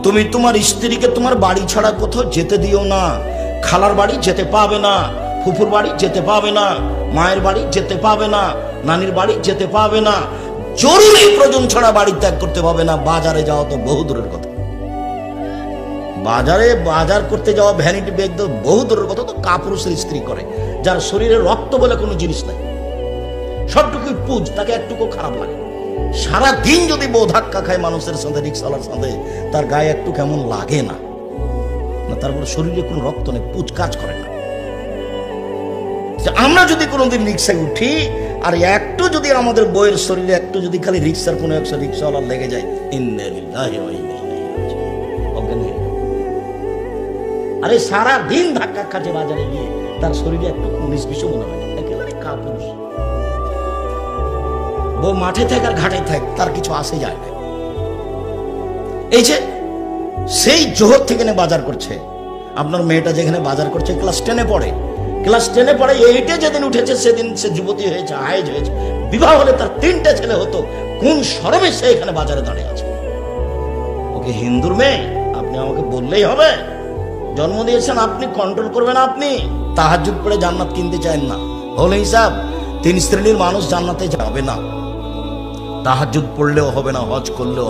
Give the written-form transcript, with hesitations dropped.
তুমি তোমার স্ত্রীকে তোমার বাড়ি ছাড়া কোথাও যেতে দিও না। খালার বাড়ি যেতে পাবে না, ফুফুর বাড়ি যেতে পাবে না, মায়ের বাড়ি যেতে পাবে না, নানির বাড়ি যেতে পাবে না। জরুরি প্রয়োজন ছাড়া বাড়ি ত্যাগ করতে পাবে না। বাজারে যাওয়া তো বহু দূরের কথা। বাজারে বাজার করতে যাওয়া, ভ্যানিটি ব্যাগ তো বহু দূরের কথা। তো কাপুরুষের স্ত্রী করে, যার শরীরে রক্ত বলে কোনো জিনিস নাই, সবটুকুই পুজ, তাকে একটুকু খারাপ লাগে। সারা দিন যদি বউ ধাক্কা খায় মানুষের সাথে, রিক্সাওয়ালার সাথে, তার গায়ে একটু কেমন লাগে না? তারপরে শরীরে কোনো রক্ত নেই, পুজ কাজ করে না। আমরা যদি কোনোদিন রিক্সায় উঠি আর একটু যদি আমাদের বইয়ের শরীরে একটু যদি খালি রিক্সার কোনো একশো রিক্সাওয়ালার লেগে যায়, আরে সারা দিন ধাক্কা খাচ্ছে বাজারে গিয়ে, তার শরীরে একটু 19-20 মনে হয় না, একেবারে কাপুরুষ। বউ মাঠে থাক আর ঘাটে থাক, তার কিছু আসে যায় না। এই যে সেই জোহর থেকে বাজার করছে, আপনার মেয়েটা যেখানে বাজার করছে ক্লাস 10-এ পড়ে, ক্লাস 10-এ পড়ে, 8-এ যেদিন উঠেছে সেদিন সে যুবতী হয়েছে, হায়েজ হয়েছে। বিবাহ হলে তার 3টে ছেলে হতো, কোন শরমে সে এখানে বাজারে দাঁড়িয়ে আছে? ওকে হিন্দুর মেয়ে আপনি আমাকে বললেই হবে? জন্ম দিয়েছেন আপনি, কন্ট্রোল করবেন আপনি। তাহাজ্জুদ পড়ে জান্নাত কিনতে চান না, হলে হিসাব 3 শ্রেণীর মানুষ জান্নাতে যাবে না। তাহাজ্জুদ পড়লেও হবে না, হজ করলেও